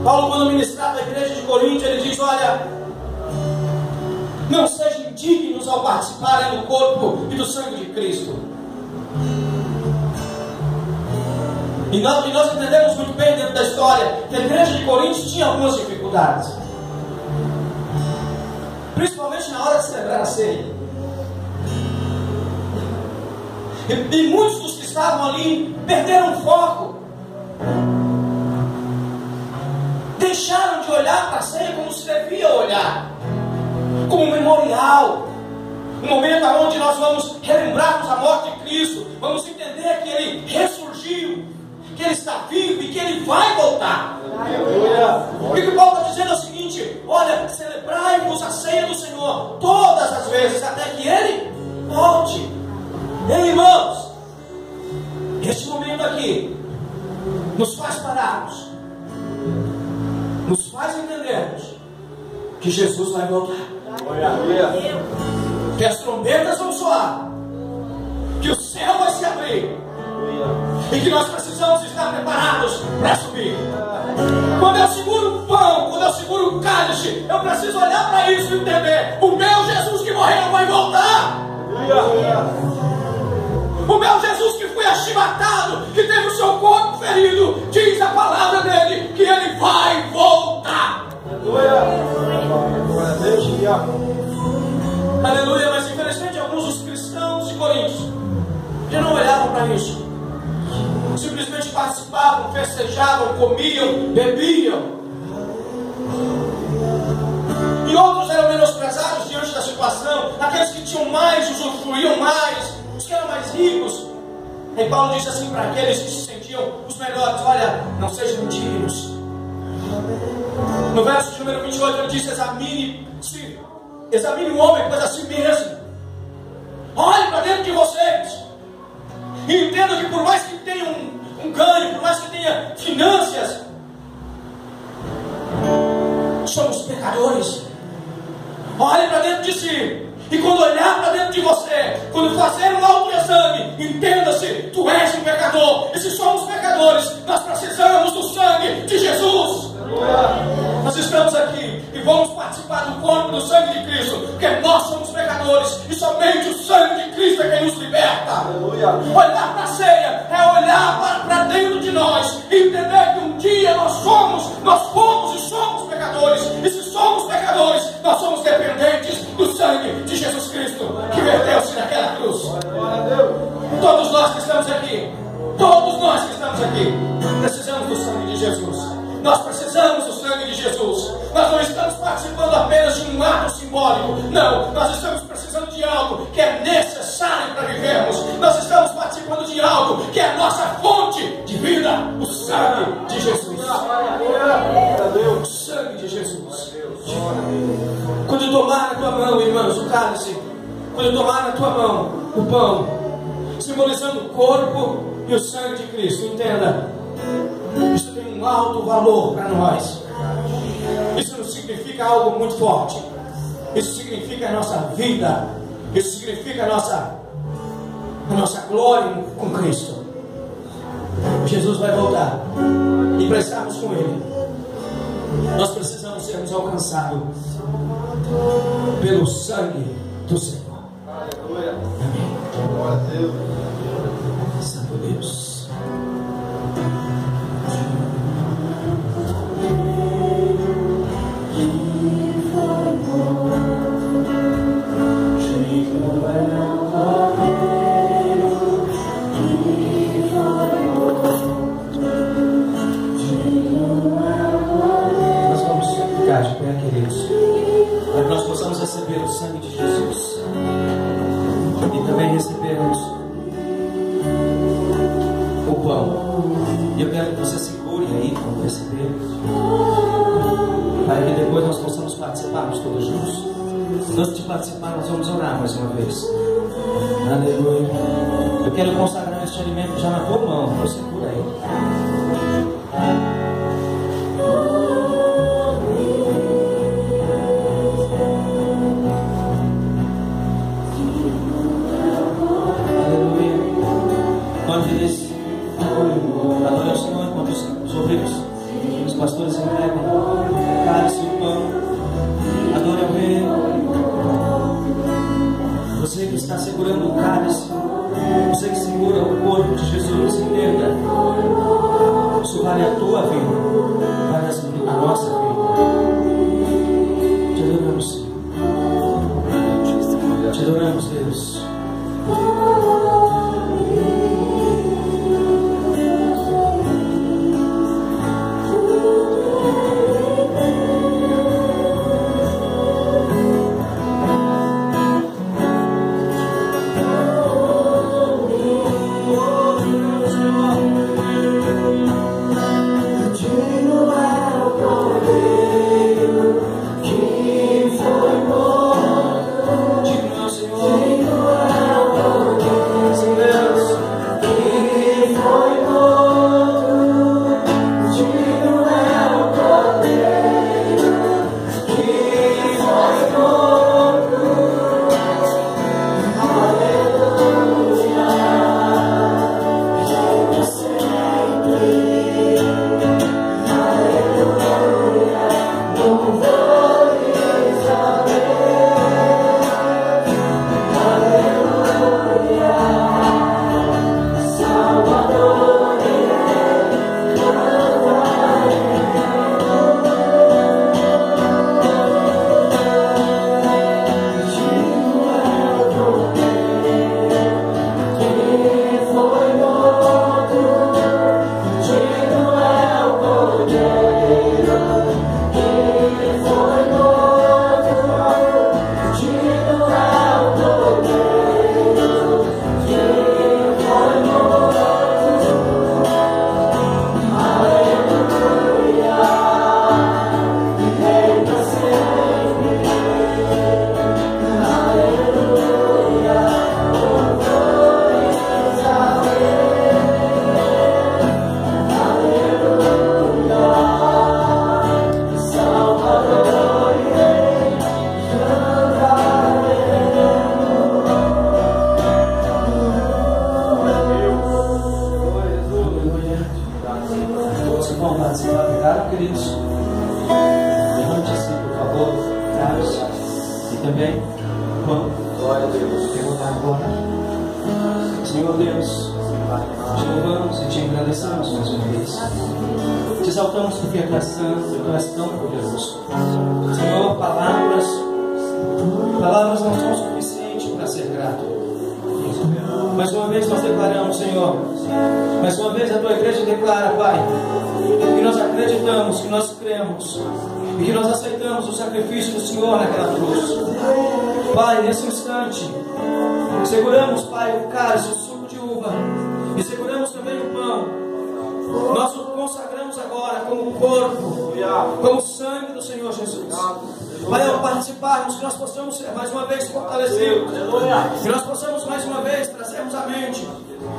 Paulo, quando ministrava a igreja de Corinto, ele diz: olha, não sejam indignos ao participarem do corpo e do sangue de Cristo. E nós entendemos muito bem dentro da história que a igreja de Corinto tinha algumas dificuldades, principalmente na hora de celebrar a ceia. E muitos dos que estavam ali perderam o foco, deixaram de olhar para a ceia como se devia olhar, como um memorial, um momento onde nós vamos relembrarmos a morte de Cristo, vamos entender que Ele ressurgiu, que Ele está vivo e que Ele vai voltar. O que Paulo está dizendo é o seguinte: olha, celebrai-vos a ceia do Senhor todas as vezes, até que Ele volte. Ei, irmãos, este momento aqui nos faz pararmos, nos faz entendermos que Jesus vai voltar, que as trombetas vão soar, e que nós precisamos estar preparados para subir. Quando eu seguro o pão, quando eu seguro o cálice, eu preciso olhar para isso e entender: o meu Jesus que morreu vai voltar. O meu Jesus que foi arrebatado, que teve o seu corpo ferido, diz a palavra dele que ele vai voltar. Aleluia. Mas infelizmente alguns dos cristãos de Corinto já não olhavam para isso. Simplesmente participavam, festejavam, comiam, bebiam. E outros eram menosprezados diante da situação. Aqueles que tinham mais, usufruíam mais, os que eram mais ricos. E Paulo disse assim para aqueles que se sentiam os melhores: olha, não sejam dignos. No verso de número 28 ele disse: examine o homem depois a si mesmo. Olhe para dentro de vocês e entenda que por mais que tenha um ganho, por mais que tenha finanças, somos pecadores. Olhe para dentro de si. E quando olhar para dentro de você, quando fazer um autoexame, entenda-se: tu és um pecador. E se somos pecadores, nós precisamos do sangue de Jesus. Nós estamos aqui e vamos participar do corpo do sangue de Cristo, porque nós somos pecadores e somente o sangue de Cristo é quem nos liberta. Olhar para a ceia é olhar para dentro de nós e entender que um dia nós fomos e somos pecadores. E se somos pecadores, nós somos dependentes do sangue de Jesus Cristo, que verteu-se naquela cruz. Todos nós que estamos aqui, precisamos do sangue de Jesus. Nós precisamos do sangue de Jesus. Nós não estamos participando apenas de um ato simbólico. Não, nós estamos precisando de algo que é necessário para vivermos. Nós estamos participando de algo que é a nossa fonte de vida: o sangue de Jesus. O sangue de Jesus. Quando tomar na tua mão, irmãos, o cálice, quando tomar na tua mão o pão, simbolizando o corpo e o sangue de Cristo, entenda: isso tem um alto valor para nós. Isso não significa algo muito forte. Isso significa a nossa vida. Isso significa a nossa glória com Cristo. Jesus vai voltar e para estarmos com Ele, nós precisamos sermos alcançados pelo sangue do Senhor. Amém. Glória a Deus. Santo Deus. Nós vamos ficar de pé, queridos, para que nós possamos receber o sangue de Jesus e também recebermos o pão. E eu quero que você segure aí quando receber, para que depois nós possamos participarmos todos juntos. Antes de participar, nós vamos orar mais uma vez. Aleluia. Eu quero consagrar este alimento já na tua mão. Você segura aí. Aleluia. Quando eles adoram o Senhor, quando os obreiros, os pastores entregam o cálice e o pão, adora o Rei. Você que está segurando o cálice, você que segura o corpo de Jesus, entenda: isso vale a tua vida, vale a nossa vida. Te adoramos, Senhor. Te adoramos, Deus. Senhor Deus, te louvamos e te agradecemos mais uma vez. Te exaltamos porque tu és santo, tu és tão poderoso. Senhor, palavras não são suficientes para ser grato. Mais uma vez nós declaramos, Senhor, mais uma vez a tua igreja declara, Pai, que nós acreditamos, que nós cremos e que nós aceitamos o sacrifício do Senhor naquela cruz. Pai, nesse instante, seguramos, Pai, o cálice, o suco de uva, e seguramos também o pão. Nós o consagramos agora como corpo, como sangue do Senhor Jesus. Pai, ao participarmos, que nós possamos ser mais uma vez fortalecidos, que nós possamos mais uma vez trazermos à mente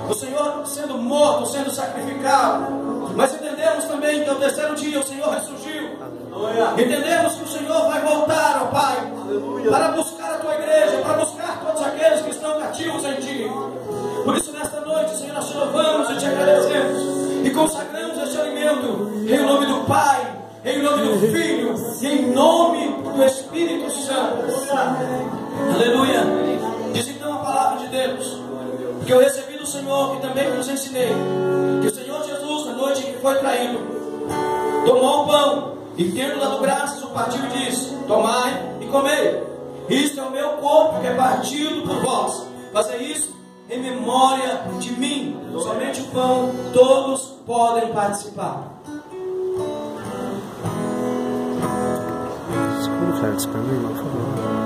o Senhor sendo morto, sendo sacrificado, mas entendemos também que ao terceiro dia o Senhor ressurgiu. Entendemos que o Senhor vai voltar, ó Pai, para buscar a tua igreja, para buscar todos aqueles que estão cativos em ti. Por isso, nesta noite, Senhor, nós te louvamos e te agradecemos e consagramos este alimento em nome do Pai, em nome do Filho e em nome do Espírito Santo. Aleluia. Diz então a palavra de Deus, porque eu recebi do Senhor, que também vos ensinei, que o Senhor Jesus, na noite em que foi traído, tomou o pão e, tendo dado graças, o partiu e disse: tomai e comei, isto é o meu corpo que é partido por vós, fazei isso em memória de mim. Somente o pão, todos podem participar. Segura o Félix para mim, por favor.